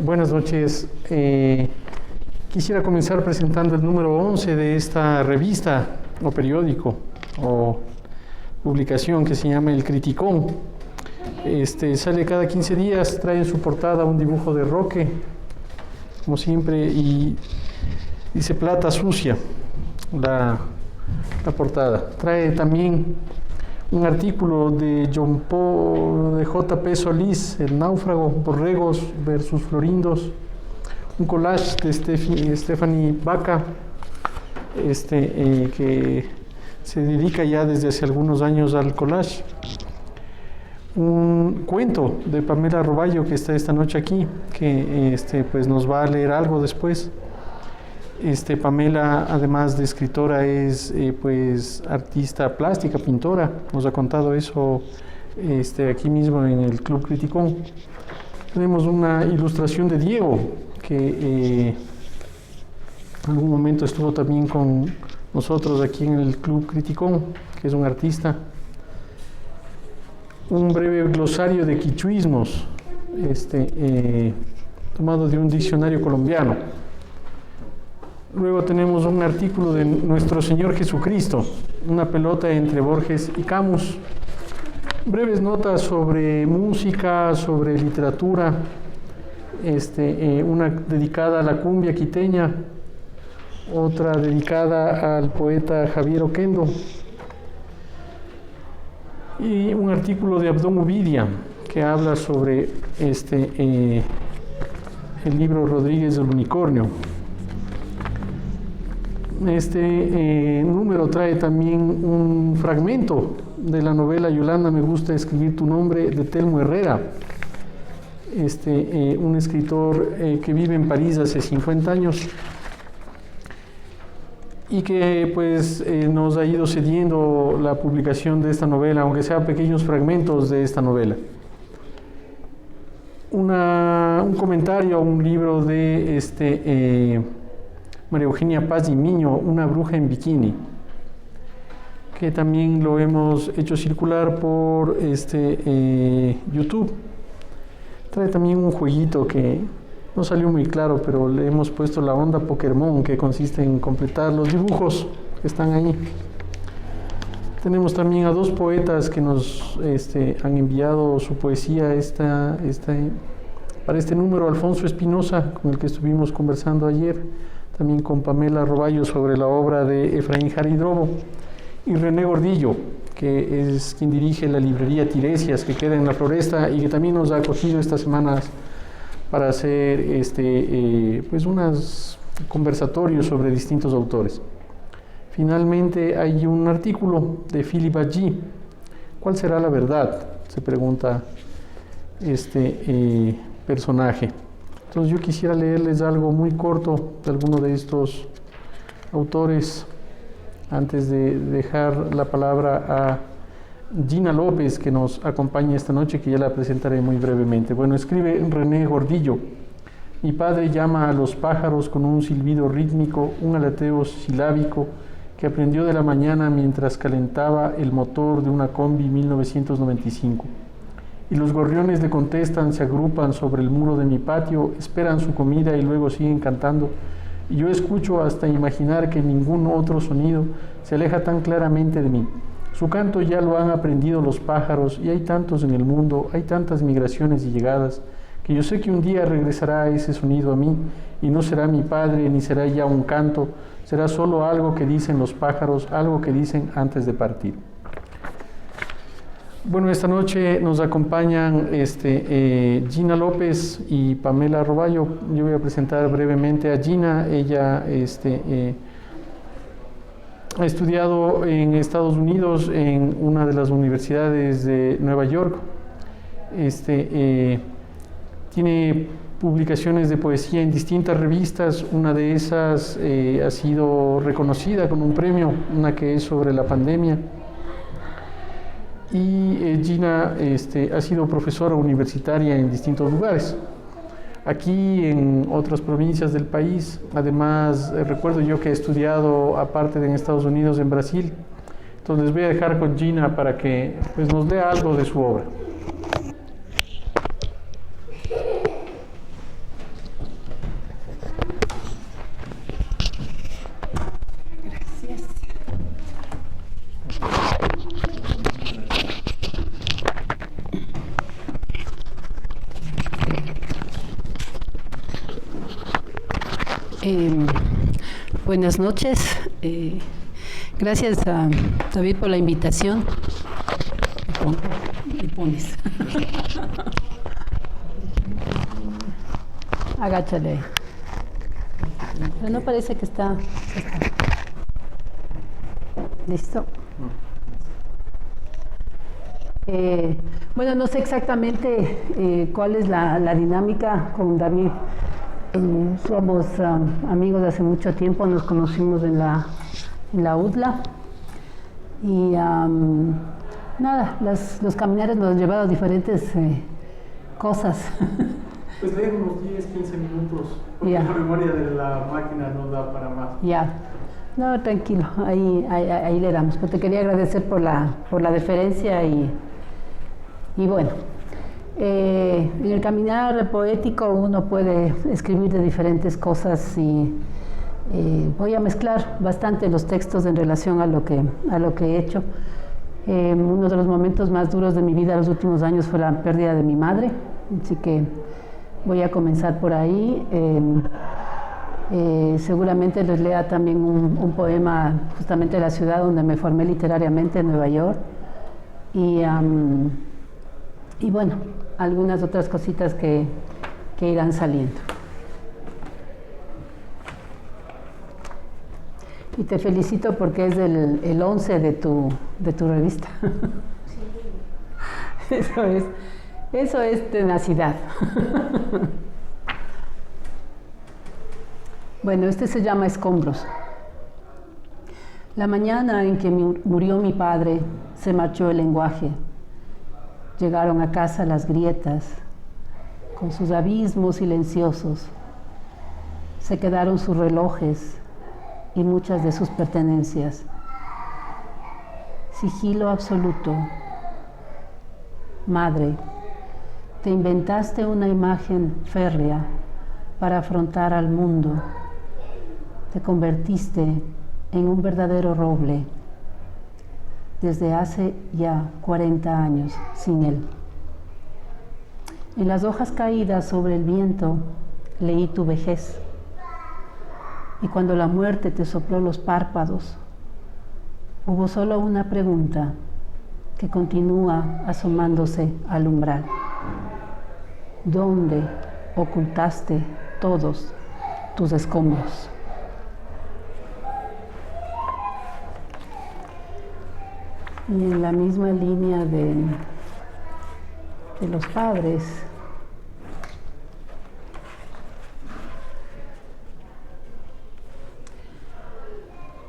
Buenas noches. Quisiera comenzar presentando el número 11 de esta revista o periódico o publicación que se llama El Criticón. Sale cada 15 días, trae en su portada un dibujo de Roque, como siempre, y dice Plata Sucia la portada. Trae también un artículo de J.P. Solís, El náufrago, borregos versus florindos, un collage de Stephanie Baca, que se dedica ya desde hace algunos años al collage. Un cuento de Pamela Roballo, que está esta noche aquí, que pues nos va a leer algo después. Pamela, además de escritora, es pues artista plástica, pintora. Nos ha contado eso aquí mismo en el Club Criticón. Tenemos una ilustración de Diego, que en algún momento estuvo también con nosotros aquí en el Club Criticón, que es un artista. Un breve glosario de quichuismos, tomado de un diccionario colombiano. Luego tenemos un artículo de Nuestro Señor Jesucristo, una pelota entre Borges y Camus. Breves notas sobre música, sobre literatura, una dedicada a la cumbia quiteña, otra dedicada al poeta Javier Oquendo, y un artículo de Abdón Uvidia que habla sobre el libro Rodríguez del Unicornio. Número trae también un fragmento de la novela Yolanda, me gusta escribir tu nombre, de Telmo Herrera, un escritor que vive en París hace 50 años y que pues nos ha ido cediendo la publicación de esta novela, aunque sea pequeños fragmentos de esta novela. Un comentario a un libro de María Eugenia Paz y Miño, Una bruja en bikini, que también lo hemos hecho circular por YouTube. Trae también un jueguito que no salió muy claro, pero le hemos puesto la onda Pokémon, que consiste en completar los dibujos que están ahí. Tenemos también a dos poetas que nos han enviado su poesía para este número: Alfonso Espinosa, con el que estuvimos conversando ayer, también con Pamela Roballo sobre la obra de Efraín Jaridrobo, y René Gordillo, que es quien dirige la librería Tiresias, que queda en La Floresta y que también nos ha acogido estas semanas para hacer pues unos conversatorios sobre distintos autores. Finalmente hay un artículo de Philip Agee. ¿Cuál será la verdad?, se pregunta personaje. Entonces yo quisiera leerles algo muy corto de alguno de estos autores antes de dejar la palabra a Gina López, que nos acompaña esta noche, que ya la presentaré muy brevemente. Bueno, escribe René Gordillo: mi padre llama a los pájaros con un silbido rítmico, un aleteo silábico que aprendió de la mañana mientras calentaba el motor de una combi 1995. Y los gorriones le contestan, se agrupan sobre el muro de mi patio, esperan su comida y luego siguen cantando. Y yo escucho hasta imaginar que ningún otro sonido se aleja tan claramente de mí. Su canto ya lo han aprendido los pájaros, y hay tantos en el mundo, hay tantas migraciones y llegadas, que yo sé que un día regresará ese sonido a mí, y no será mi padre, ni será ya un canto, será solo algo que dicen los pájaros, algo que dicen antes de partir. Bueno, esta noche nos acompañan Gina López y Pamela Roballo. Yo voy a presentar brevemente a Gina. Ella ha estudiado en Estados Unidos en una de las universidades de Nueva York. Tiene publicaciones de poesía en distintas revistas. Una de esas ha sido reconocida con un premio, una que es sobre la pandemia. Y Gina ha sido profesora universitaria en distintos lugares, aquí en otras provincias del país. Además, recuerdo yo que he estudiado, aparte de en Estados Unidos, en Brasil. Entonces les voy a dejar con Gina para que pues, nos lea algo de su obra. Eh, Buenas noches. Gracias a David por la invitación. Me pones. Agáchale. Pero no parece que está. ¿Listo? Bueno, no sé exactamente cuál es la dinámica con David. Somos amigos de hace mucho tiempo, nos conocimos en la UDLA y nada, los caminares nos han llevado a diferentes cosas. Pues leen unos 10, 15 minutos, porque Ya. la memoria de la máquina no da para más. Ya, no, tranquilo, ahí le damos. Pero te quería agradecer por la deferencia y bueno. En el caminar poético uno puede escribir de diferentes cosas y voy a mezclar bastante los textos en relación a lo que he hecho. Uno de los momentos más duros de mi vida en los últimos años fue la pérdida de mi madre, así que voy a comenzar por ahí. Seguramente les lea también un poema justamente de la ciudad donde me formé literariamente, en Nueva York. Y bueno, algunas otras cositas que irán saliendo. Y te felicito porque es el 11 de tu revista. Eso es tenacidad. Bueno, este se llama Escombros. La mañana en que murió mi padre, se marchó el lenguaje. Llegaron a casa las grietas, con sus abismos silenciosos. Se quedaron sus relojes y muchas de sus pertenencias. Sigilo absoluto. Madre, te inventaste una imagen férrea para afrontar al mundo. Te convertiste en un verdadero roble. Desde hace ya 40 años sin él. En las hojas caídas sobre el viento leí tu vejez. Y cuando la muerte te sopló los párpados, hubo solo una pregunta que continúa asomándose al umbral. ¿Dónde ocultaste todos tus escombros? Y en la misma línea de los padres,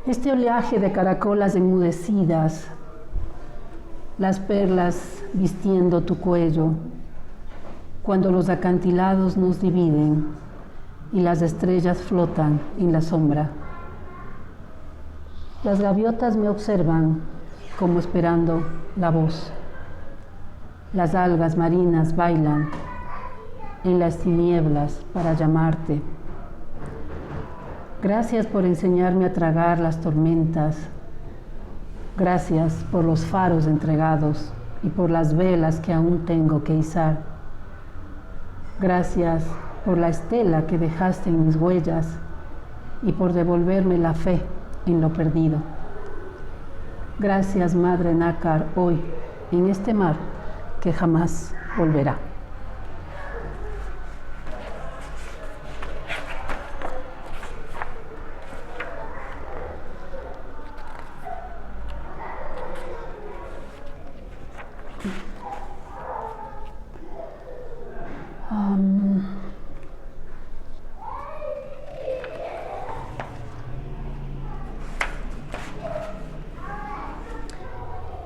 este oleaje de caracolas enmudecidas, las perlas vistiendo tu cuello, cuando los acantilados nos dividen y las estrellas flotan en la sombra. Las gaviotas me observan como esperando la voz. Las algas marinas bailan en las tinieblas para llamarte. Gracias por enseñarme a tragar las tormentas. Gracias por los faros entregados y por las velas que aún tengo que izar. Gracias por la estela que dejaste en mis huellas y por devolverme la fe en lo perdido. Gracias, Madre Nácar, hoy, en este mar que jamás volverá.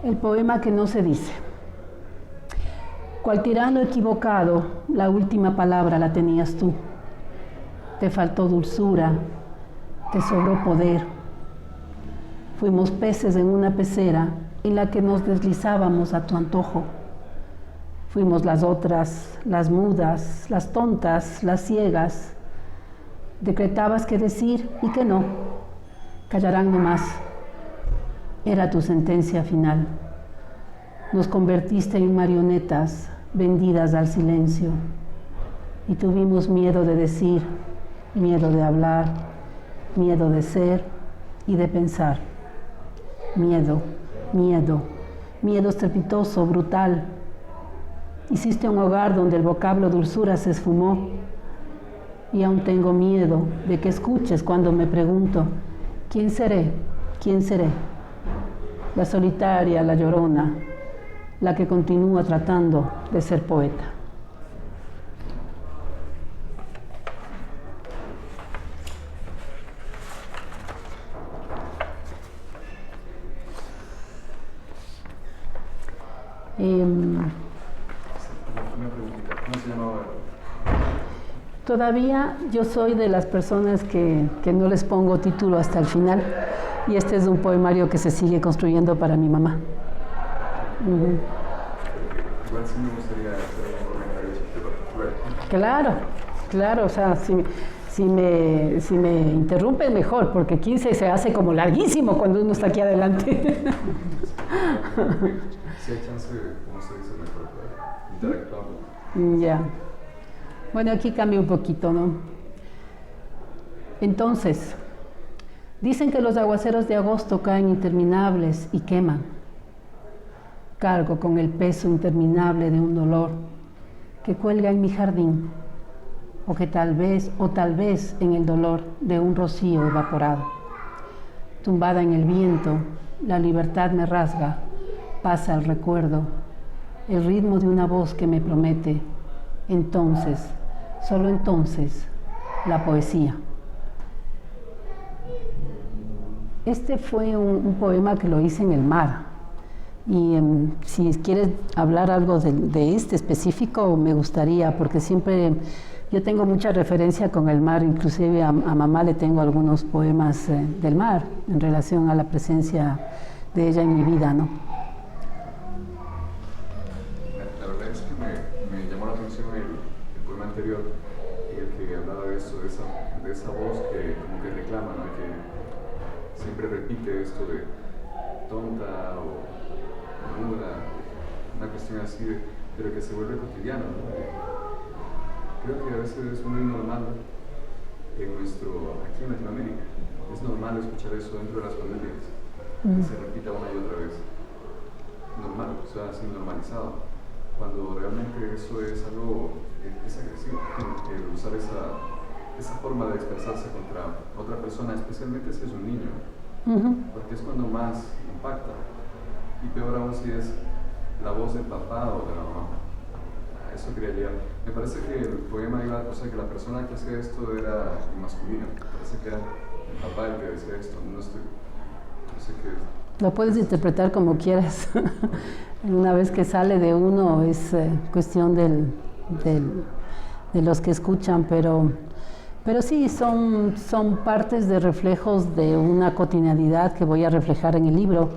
El poema que no se dice. Cual tirano equivocado, la última palabra la tenías tú. Te faltó dulzura, te sobró poder. Fuimos peces en una pecera en la que nos deslizábamos a tu antojo. Fuimos las otras, las mudas, las tontas, las ciegas. Decretabas qué decir y qué no. Callarán nomás. Era tu sentencia final. Nos convertiste en marionetas vendidas al silencio. Y tuvimos miedo de decir miedo de hablar, miedo de ser y de pensar. Miedo, miedo, miedo estrepitoso, brutal. Hiciste un hogar donde el vocablo dulzura se esfumó y aún tengo miedo de que escuches cuando me pregunto, ¿quién seré? ¿Quién seré? La solitaria, la llorona, la que continúa tratando de ser poeta. ¿Cómo se llamaba? Todavía yo soy de las personas que no les pongo título hasta el final, y este es un poemario que se sigue construyendo para mi mamá. Igual sí me gustaría hacer un comentario chiquito. Claro, claro, o sea, si me interrumpen mejor, porque 15 se hace como larguísimo cuando uno está aquí adelante. Si hay chance, como se dice, mejor interactuamos. Ya. Bueno, aquí cambia un poquito, ¿no? Entonces, dicen que los aguaceros de agosto caen interminables y queman. Cargo con el peso interminable de un dolor que cuelga en mi jardín, o tal vez en el dolor de un rocío evaporado. Tumbada en el viento, la libertad me rasga, pasa el recuerdo, el ritmo de una voz que me promete, entonces, solo entonces, la poesía. Este fue un poema que lo hice en el mar. Y si quieres hablar algo de este específico, me gustaría, porque siempre yo tengo mucha referencia con el mar, inclusive a mamá le tengo algunos poemas del mar en relación a la presencia de ella en mi vida, ¿no? La verdad es que me llamó la atención el poema anterior, el que hablaba de eso, de esa voz que como que reclama, ¿no? Que siempre repite esto de tonta o una cuestión así, pero que se vuelve cotidiano, ¿no? Creo que a veces es muy normal aquí en Latinoamérica, es normal escuchar eso dentro de las familias, que se repita una y otra vez, normal, o sea, así normalizado, cuando realmente eso es algo, es agresivo, el usar esa forma de expresarse contra otra persona, especialmente si es un niño, porque es cuando más impacta. Y peor aún si es la voz del papá o de la mamá. A eso quería llegar. Me parece que el poema iba, o sea, que la persona que hacía esto era masculino. Me parece que era el papá el que decía esto. No sé qué. Lo puedes interpretar como quieras. Una vez que sale de uno es cuestión de los que escuchan, pero sí, son partes de reflejos de una cotidianidad que voy a reflejar en el libro,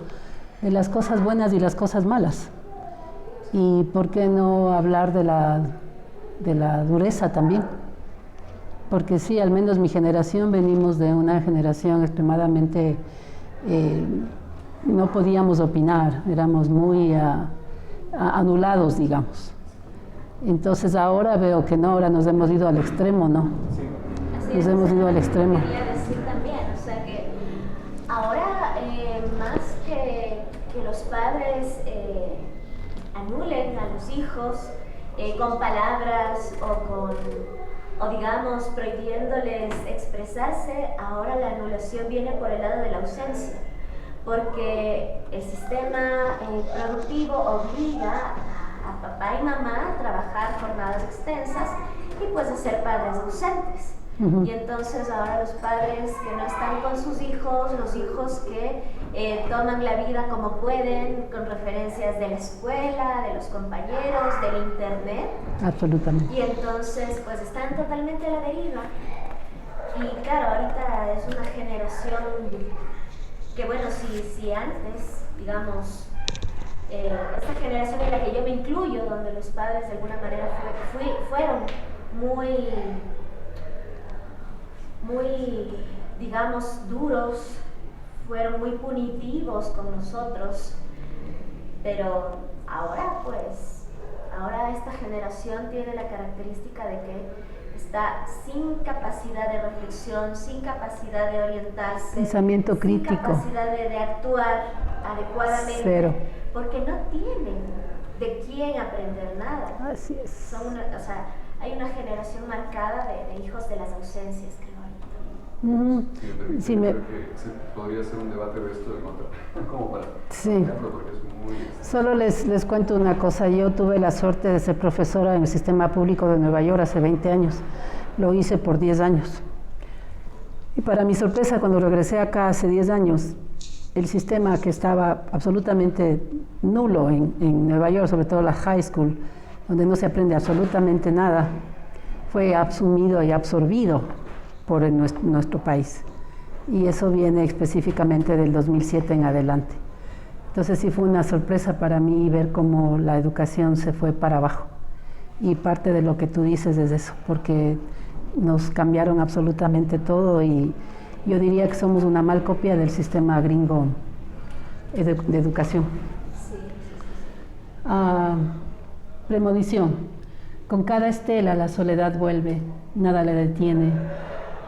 de las cosas buenas y las cosas malas. Y por qué no hablar de la dureza también, porque sí, al menos mi generación venimos de una generación extremadamente, no podíamos opinar, éramos muy anulados, digamos. Entonces ahora veo que no, ahora nos hemos ido al extremo, ¿no? Sí. Nos hemos ido al extremo. Quería decir también, o sea que ahora más que los padres anulen a los hijos con palabras o digamos prohibiéndoles expresarse, ahora la anulación viene por el lado de la ausencia, porque el sistema productivo obliga a papá y mamá a trabajar jornadas extensas y pues a ser padres ausentes. Y entonces ahora los padres que no están con sus hijos, los hijos que toman la vida como pueden, con referencias de la escuela, de los compañeros, del internet. Absolutamente. Y entonces pues están totalmente a la deriva. Y claro, ahorita es una generación que bueno, si antes, digamos, esta generación en la que yo me incluyo, donde los padres de alguna manera fueron muy, digamos, duros, fueron muy punitivos con nosotros, pero ahora esta generación tiene la característica de que está sin capacidad de reflexión, sin capacidad de orientarse, Pensamiento crítico. sin capacidad de actuar adecuadamente, Cero. porque no tienen de quién aprender nada. Así es. O sea, hay una generación marcada de hijos de las ausencias, creo. Ujú. Si me permite, Sí, yo creo que se podría hacer un debate de esto en otra, como para Sí. ejemplo, porque es muy... Solo les cuento una cosa. Yo tuve la suerte de ser profesora en el sistema público de Nueva York hace 20 años. Lo hice por 10 años. Y para mi sorpresa, cuando regresé acá hace 10 años, el sistema que estaba absolutamente nulo en Nueva York, sobre todo la high school, donde no se aprende absolutamente nada, fue asumido y absorbido por nuestro país. Y eso viene específicamente del 2007 en adelante. Entonces sí fue una sorpresa para mí ver cómo la educación se fue para abajo. Y parte de lo que tú dices es eso, porque nos cambiaron absolutamente todo y yo diría que somos una mal copia del sistema gringo de educación. Premonición. Con cada estela la soledad vuelve, nada le detiene,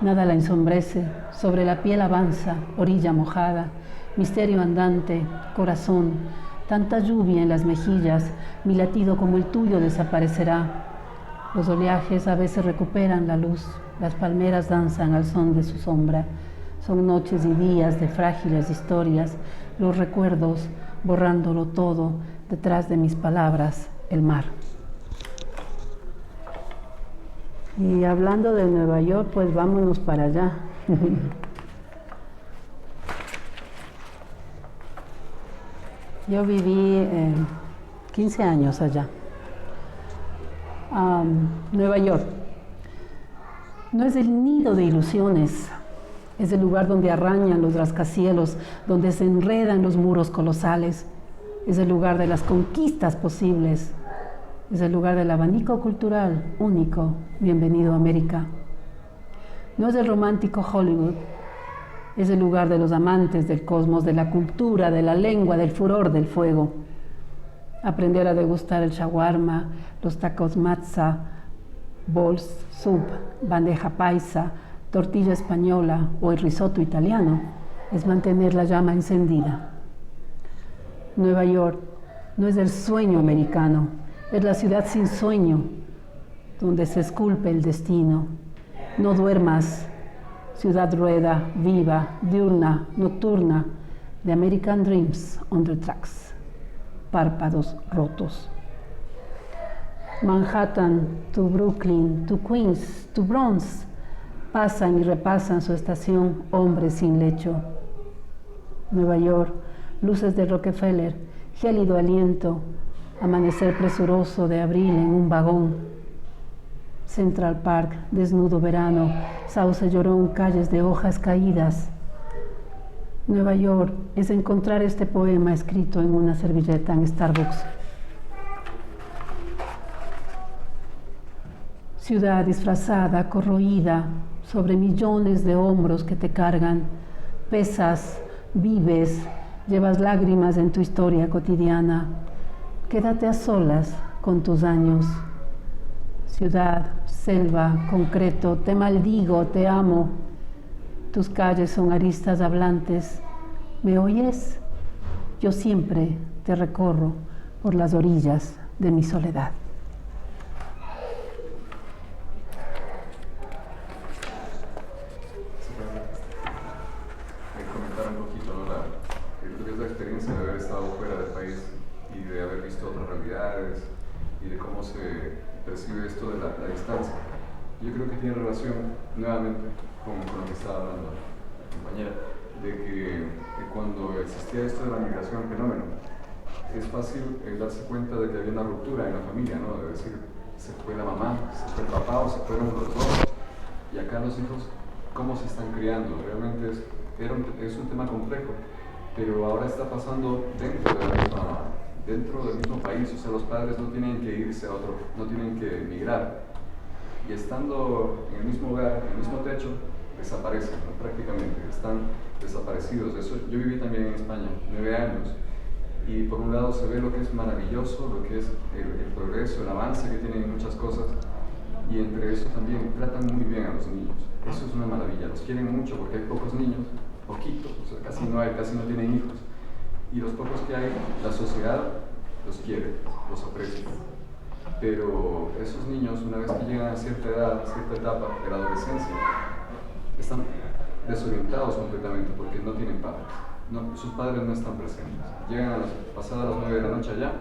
nada la ensombrece, sobre la piel avanza, orilla mojada, misterio andante, corazón, tanta lluvia en las mejillas, mi latido como el tuyo desaparecerá. Los oleajes a veces recuperan la luz, las palmeras danzan al son de su sombra. Son noches y días de frágiles historias, los recuerdos, borrándolo todo, detrás de mis palabras, el mar. Y hablando de Nueva York, pues vámonos para allá. Yo viví 15 años allá. Nueva York no es el nido de ilusiones, es el lugar donde arrañan los rascacielos, donde se enredan los muros colosales, es el lugar de las conquistas posibles, es el lugar del abanico cultural único. Bienvenido a América. No es el romántico Hollywood, es el lugar de los amantes del cosmos, de la cultura, de la lengua, del furor del fuego. Aprender a degustar el shawarma, los tacos matza, bols, soup, bandeja paisa, tortilla española o el risotto italiano es mantener la llama encendida. Nueva York no es el sueño americano, es la ciudad sin sueño, donde se esculpe el destino. No duermas, ciudad rueda, viva, diurna, nocturna, de American Dreams on the Tracks. Párpados rotos. Manhattan, to Brooklyn, to Queens, to Bronx, pasan y repasan su estación hombres sin lecho. Nueva York, luces de Rockefeller, gélido aliento, amanecer presuroso de abril en un vagón. Central Park, desnudo verano, sauce llorón, calles de hojas caídas. Nueva York es encontrar este poema escrito en una servilleta en Starbucks. Ciudad disfrazada, corroída, sobre millones de hombros que te cargan. Pesas, vives, llevas lágrimas en tu historia cotidiana. Quédate a solas con tus años. Ciudad, selva, concreto, te maldigo, te amo. Tus calles son aristas hablantes. ¿Me oyes? Yo siempre te recorro por las orillas de mi soledad. Comentar un poquito, ¿no? Lo que es la experiencia de haber estado fuera del país y de haber visto otras realidades y de cómo se percibe esto de la distancia. Yo creo que tiene relación nuevamente con lo que estaba hablando la compañera, de que cuando existía esto de la migración fenómeno, es fácil darse cuenta de que había una ruptura en la familia, ¿no? De decir, se fue la mamá, se fue el papá o se fueron los dos, y acá los hijos, ¿cómo se están criando? Realmente es un tema complejo, pero ahora está pasando dentro del mismo país. O sea, los padres no tienen que irse a otro, no tienen que emigrar, y estando en el mismo hogar, en el mismo techo, desaparecen, ¿no? Prácticamente, están desaparecidos. Eso, yo viví también en España 9 años, y por un lado se ve lo que es maravilloso, lo que es el progreso, el avance que tienen muchas cosas, y entre eso también tratan muy bien a los niños. Eso es una maravilla, los quieren mucho porque hay pocos niños, poquitos, o sea, casi no tienen hijos. Y los pocos que hay, la sociedad los quiere, los aprecia. Pero esos niños, una vez que llegan a cierta edad, a cierta etapa de la adolescencia, están desorientados completamente porque no tienen padres. No, sus padres no están presentes. Llegan pasadas las 9 de la noche allá,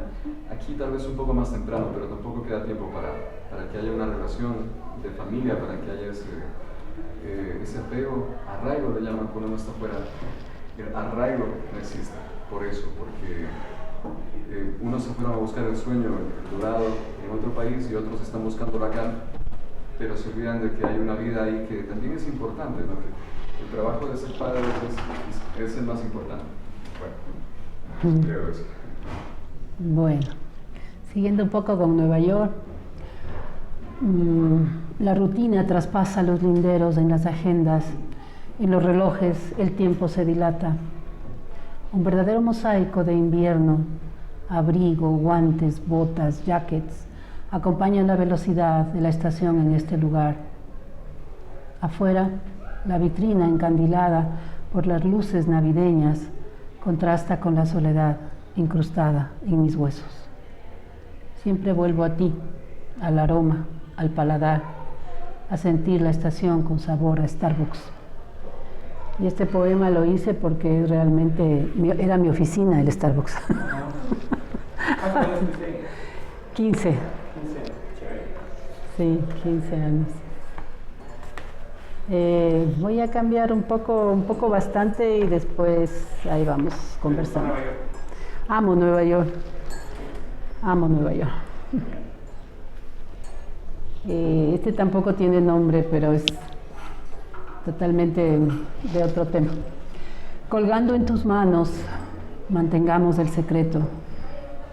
aquí tal vez un poco más temprano, pero tampoco queda tiempo para que haya una relación de familia, para que haya ese apego, arraigo le llaman cuando uno está fuera. El arraigo no existe, por eso, porque unos se fueron a buscar el sueño, el dorado, en otro país y otros están buscándolo acá, pero se olvidan de que hay una vida ahí que también es importante, ¿no? Que el trabajo de ser padre es el más importante. Bueno, creo eso. Bueno, siguiendo un poco con Nueva York, la rutina traspasa los linderos en las agendas, en los relojes el tiempo se dilata. Un verdadero mosaico de invierno, abrigo, guantes, botas, jackets, acompañan la velocidad de la estación en este lugar. Afuera, la vitrina encandilada por las luces navideñas contrasta con la soledad incrustada en mis huesos. Siempre vuelvo a ti, al aroma, al paladar, a sentir la estación con sabor a Starbucks. Y este poema lo hice porque realmente era mi oficina el Starbucks. 15. Sí, 15 años. Voy a cambiar un poco bastante y después ahí vamos conversando. Amo Nueva York. Amo Nueva York. Este tampoco tiene nombre, pero es totalmente de otro tema. Colgando en tus manos, mantengamos el secreto.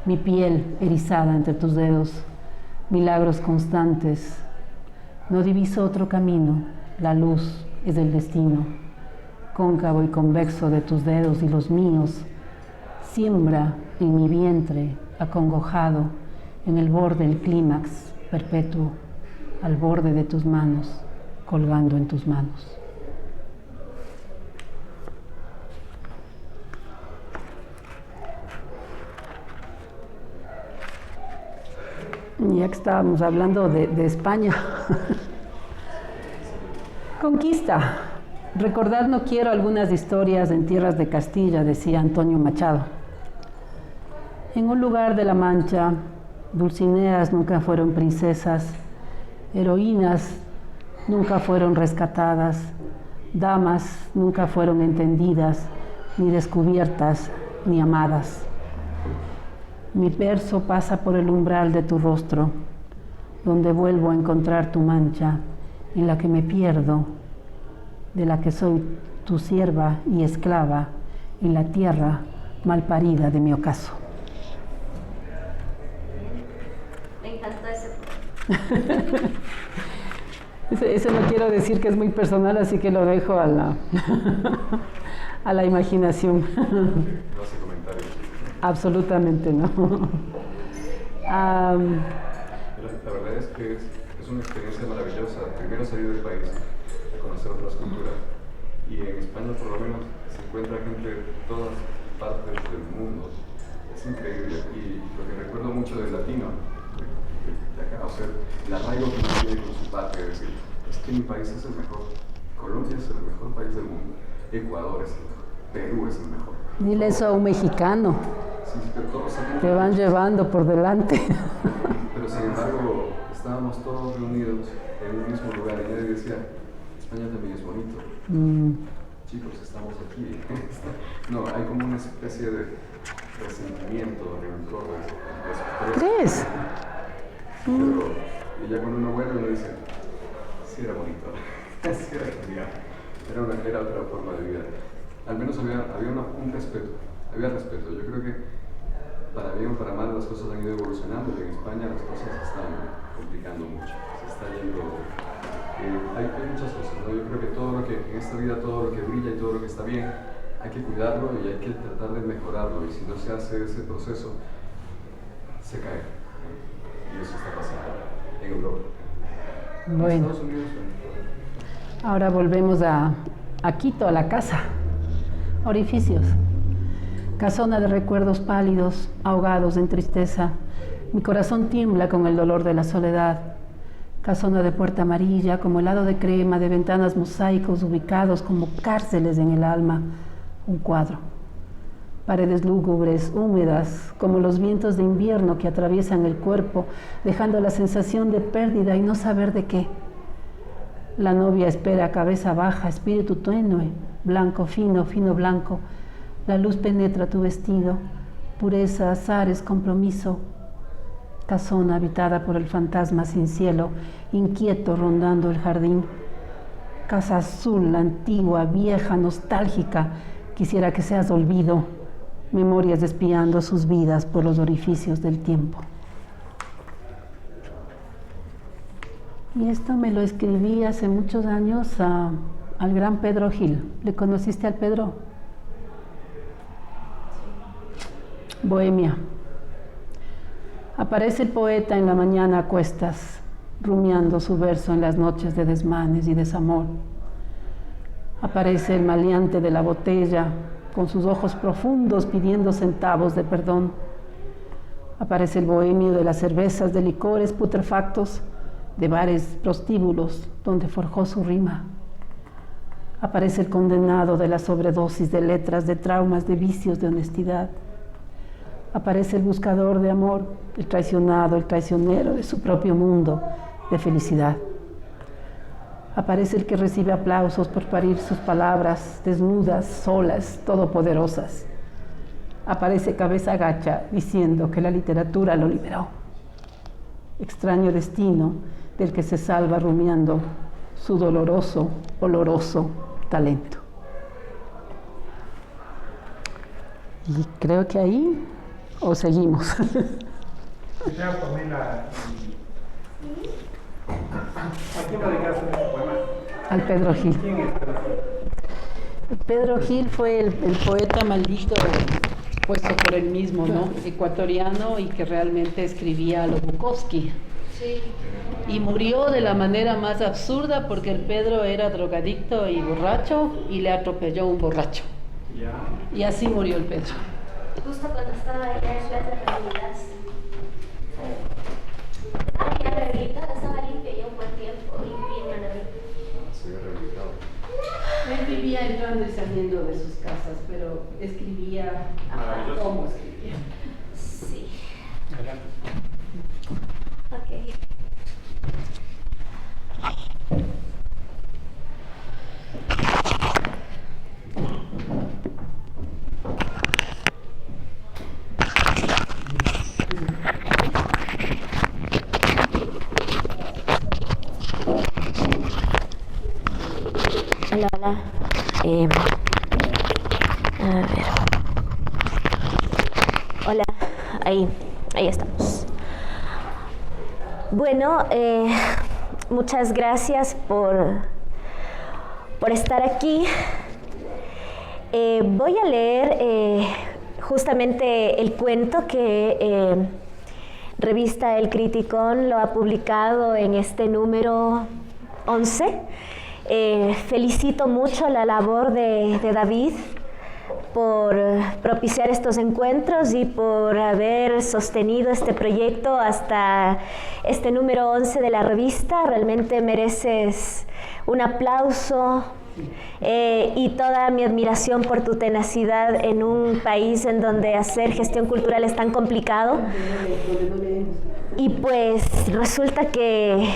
Mi piel erizada entre tus dedos, milagros constantes. No diviso otro camino, la luz es el destino. Cóncavo y convexo de tus dedos y los míos, siembra en mi vientre, acongojado, en el borde del clímax perpetuo, al borde de tus manos, colgando en tus manos. Ya que estábamos hablando de España. Conquista. Recordar no quiero algunas historias en tierras de Castilla, decía Antonio Machado. En un lugar de la Mancha, Dulcineas nunca fueron princesas, heroínas nunca fueron rescatadas, damas nunca fueron entendidas, ni descubiertas, ni amadas. Mi verso pasa por el umbral de tu rostro, donde vuelvo a encontrar tu mancha, en la que me pierdo, de la que soy tu sierva y esclava, en la tierra malparida de mi ocaso. Me encantó ese. Ese no quiero decir que es muy personal, así que lo dejo a la imaginación. No hace comentarios. Absolutamente no. La verdad es que es una experiencia maravillosa. Primero salir del país, a conocer otras culturas. Y en España, por lo menos, se encuentra gente de todas partes del mundo. Es increíble. Y lo que recuerdo mucho del latino, de acá, o sea, el arraigo que uno tiene con su patria, es decir, es que mi país es el mejor. Colombia es el mejor país del mundo. Ecuador es el mejor. Perú es el mejor. Dile eso a un mexicano. Sí, pero todos te van llevando por delante. Pero sin embargo, estábamos todos reunidos en un mismo lugar y nadie decía, España también es bonito. Chicos, estamos aquí. No, hay como una especie de resentimiento, de rencor. ¿Crees? Pero y ya cuando uno vuelve uno dice, sí era bonito, sí era genial, era otra forma de vida. Al menos había un respeto, había respeto. Yo creo que para bien o para mal las cosas han ido evolucionando y en España las cosas se están complicando mucho, se está yendo, hay muchas cosas, ¿no? Yo creo que en esta vida todo lo que brilla y todo lo que está bien hay que cuidarlo y hay que tratar de mejorarlo, y si no se hace ese proceso se cae, y eso está pasando en Europa. Bueno, ahora volvemos a Quito, a la casa. Orificios. Casona de recuerdos pálidos, ahogados en tristeza. Mi corazón tiembla con el dolor de la soledad. Casona de puerta amarilla, como helado de crema, de ventanas mosaicos ubicados como cárceles en el alma. Un cuadro. Paredes lúgubres, húmedas, como los vientos de invierno que atraviesan el cuerpo, dejando la sensación de pérdida y no saber de qué. La novia espera cabeza baja, espíritu tenue, blanco, fino, fino blanco. La luz penetra tu vestido, pureza, azares, compromiso. Casona habitada por el fantasma sin cielo, inquieto rondando el jardín. Casa azul, antigua, vieja, nostálgica, quisiera que seas olvido. Memorias espiando sus vidas por los orificios del tiempo. Y esto me lo escribí hace muchos años al gran Pedro Gil. ¿Le conociste al Pedro? Bohemia. Aparece el poeta en la mañana a cuestas, rumiando su verso en las noches de desmanes y desamor. Aparece el maleante de la botella, con sus ojos profundos pidiendo centavos de perdón. Aparece el bohemio de las cervezas, de licores putrefactos, de bares prostíbulos donde forjó su rima. Aparece el condenado de la sobredosis de letras, de traumas, de vicios, de honestidad. Aparece el buscador de amor, el traicionado, el traicionero de su propio mundo de felicidad. Aparece el que recibe aplausos por parir sus palabras, desnudas, solas, todopoderosas. Aparece cabeza gacha diciendo que la literatura lo liberó. Extraño destino del que se salva rumiando su doloroso, oloroso talento. Y creo que ahí, o seguimos. ¿A quién le dedicaste este poema? Al Pedro Gil. ¿Quién es Pedro Gil? Pedro Gil fue el poeta maldito puesto por él mismo, ¿no? Ecuatoriano, y que realmente escribía a lo Bukowski. Sí. Y murió de la manera más absurda porque el Pedro era drogadicto y borracho y le atropelló un borracho. Ya. Y así murió el Pedro. Justo cuando estaba allá en Plaza Reunidas. Estaba ya rehabilitado, estaba limpio ya un buen tiempo y bien maravilla. Se ve rehabilitado. Él vivía entrando y saliendo de sus casas, pero escribía. Maravilloso. ¿Cómo escribía? Sí. Adelante. Ok. Hola, hola. A ver. Hola, ahí estamos. Bueno, muchas gracias por estar aquí. Voy a leer justamente el cuento que Revista El Criticón lo ha publicado en este número 11. Felicito mucho la labor de David por propiciar estos encuentros y por haber sostenido este proyecto hasta este número 11 de la revista. Realmente mereces un aplauso y toda mi admiración por tu tenacidad en un país en donde hacer gestión cultural es tan complicado. Y pues resulta que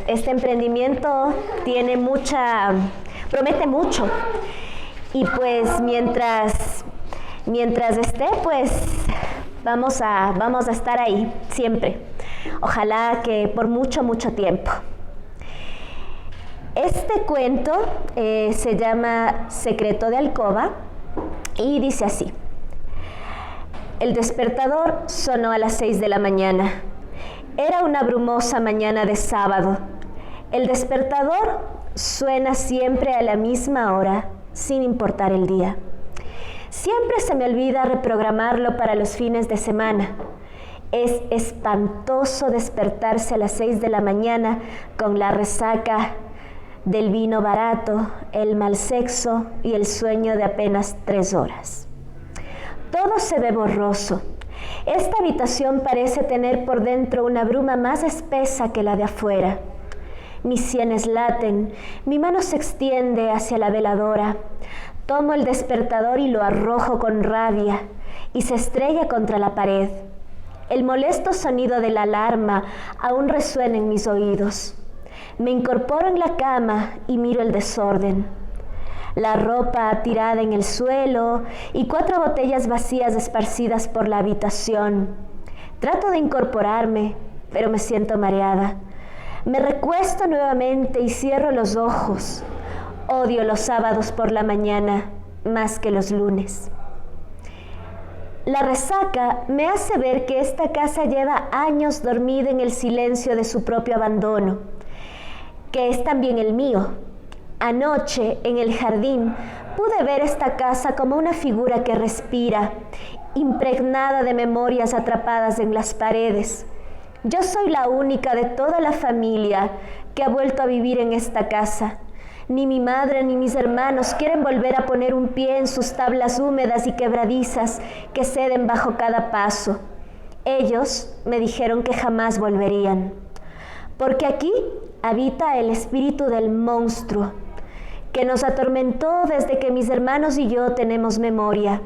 este emprendimiento promete mucho. Y pues mientras esté, pues vamos a estar ahí siempre. Ojalá que por mucho, mucho tiempo. Este cuento se llama Secreto de Alcoba y dice así. El despertador sonó a las 6 de la mañana. Era una brumosa mañana de sábado. El despertador suena siempre a la misma hora, sin importar el día. Siempre se me olvida reprogramarlo para los fines de semana. Es espantoso despertarse a las 6 de la mañana con la resaca del vino barato, el mal sexo y el sueño de apenas 3 horas. Todo se ve borroso. Esta habitación parece tener por dentro una bruma más espesa que la de afuera. Mis sienes laten, mi mano se extiende hacia la veladora. Tomo el despertador y lo arrojo con rabia y se estrella contra la pared. El molesto sonido de la alarma aún resuena en mis oídos. Me incorporo en la cama y miro el desorden. La ropa tirada en el suelo y 4 botellas vacías esparcidas por la habitación. Trato de incorporarme, pero me siento mareada. Me recuesto nuevamente y cierro los ojos. Odio los sábados por la mañana más que los lunes. La resaca me hace ver que esta casa lleva años dormida en el silencio de su propio abandono, que es también el mío. Anoche, en el jardín, pude ver esta casa como una figura que respira, impregnada de memorias atrapadas en las paredes. Yo soy la única de toda la familia que ha vuelto a vivir en esta casa. Ni mi madre ni mis hermanos quieren volver a poner un pie en sus tablas húmedas y quebradizas que ceden bajo cada paso. Ellos me dijeron que jamás volverían, porque aquí habita el espíritu del monstruo, que nos atormentó desde que mis hermanos y yo tenemos memoria.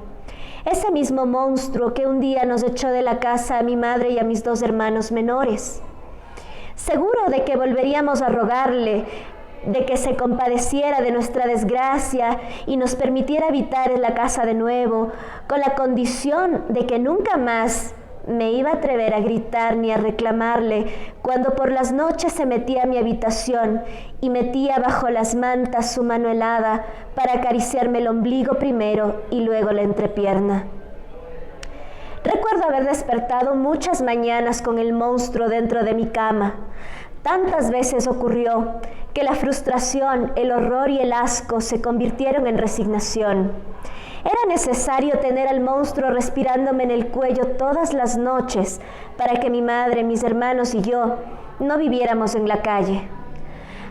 Ese mismo monstruo que un día nos echó de la casa a mi madre y a mis 2 hermanos menores. Seguro de que volveríamos a rogarle de que se compadeciera de nuestra desgracia y nos permitiera habitar en la casa de nuevo, con la condición de que nunca más me iba a atrever a gritar ni a reclamarle cuando por las noches se metía a mi habitación y metía bajo las mantas su mano helada para acariciarme el ombligo primero y luego la entrepierna. Recuerdo haber despertado muchas mañanas con el monstruo dentro de mi cama. Tantas veces ocurrió que la frustración, el horror y el asco se convirtieron en resignación. Era necesario tener al monstruo respirándome en el cuello todas las noches para que mi madre, mis hermanos y yo no viviéramos en la calle.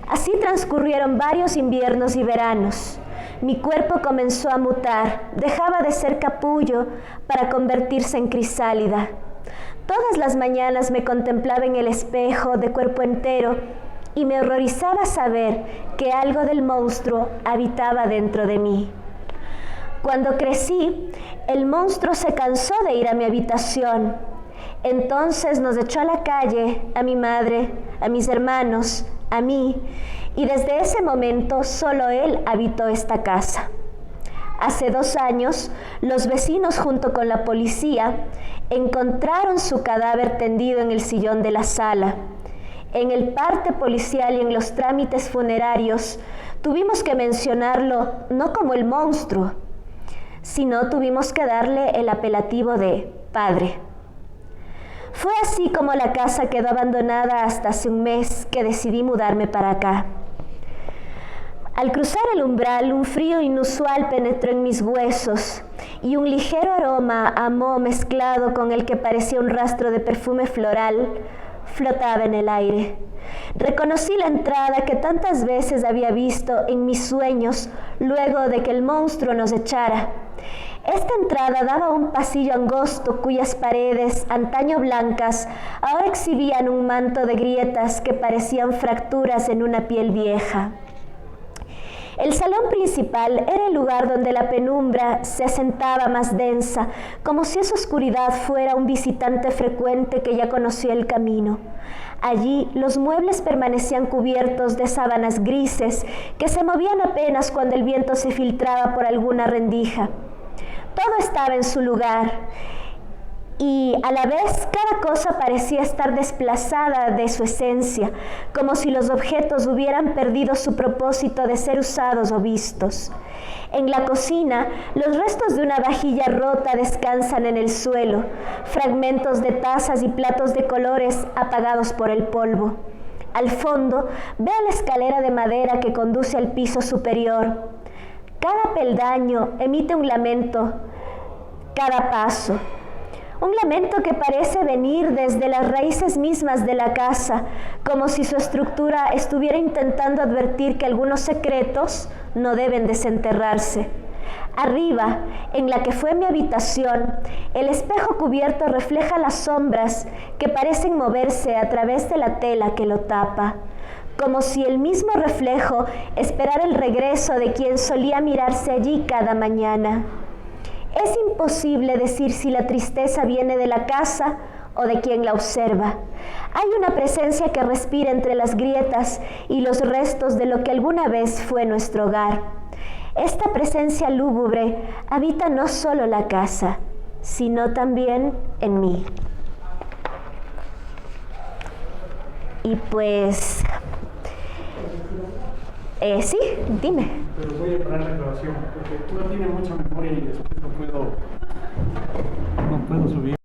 Así transcurrieron varios inviernos y veranos. Mi cuerpo comenzó a mutar, dejaba de ser capullo para convertirse en crisálida. Todas las mañanas me contemplaba en el espejo de cuerpo entero y me horrorizaba saber que algo del monstruo habitaba dentro de mí. Cuando crecí, el monstruo se cansó de ir a mi habitación. Entonces nos echó a la calle, a mi madre, a mis hermanos, a mí, y desde ese momento solo él habitó esta casa. Hace 2 años, los vecinos junto con la policía encontraron su cadáver tendido en el sillón de la sala. En el parte policial y en los trámites funerarios tuvimos que mencionarlo no como el monstruo, sino tuvimos que darle el apelativo de padre. Fue así como la casa quedó abandonada hasta hace un mes que decidí mudarme para acá. Al cruzar el umbral, un frío inusual penetró en mis huesos y un ligero aroma a moho mezclado con el que parecía un rastro de perfume floral flotaba en el aire. Reconocí la entrada que tantas veces había visto en mis sueños luego de que el monstruo nos echara. Esta entrada daba a un pasillo angosto cuyas paredes, antaño blancas, ahora exhibían un manto de grietas que parecían fracturas en una piel vieja. El salón principal era el lugar donde la penumbra se asentaba más densa, como si esa oscuridad fuera un visitante frecuente que ya conocía el camino. Allí los muebles permanecían cubiertos de sábanas grises que se movían apenas cuando el viento se filtraba por alguna rendija. Todo estaba en su lugar y a la vez cada cosa parecía estar desplazada de su esencia, como si los objetos hubieran perdido su propósito de ser usados o vistos. En la cocina, los restos de una vajilla rota descansan en el suelo, fragmentos de tazas y platos de colores apagados por el polvo. Al fondo, veo la escalera de madera que conduce al piso superior. Cada peldaño emite un lamento, cada paso. Un lamento que parece venir desde las raíces mismas de la casa, como si su estructura estuviera intentando advertir que algunos secretos no deben desenterrarse. Arriba, en la que fue mi habitación, el espejo cubierto refleja las sombras que parecen moverse a través de la tela que lo tapa, como si el mismo reflejo esperara el regreso de quien solía mirarse allí cada mañana. Es imposible decir si la tristeza viene de la casa o de quien la observa. Hay una presencia que respira entre las grietas y los restos de lo que alguna vez fue nuestro hogar. Esta presencia lúgubre habita no solo la casa, sino también en mí. Y pues... sí, dime. Pero voy a parar la grabación porque no tiene mucha memoria y después no puedo subir.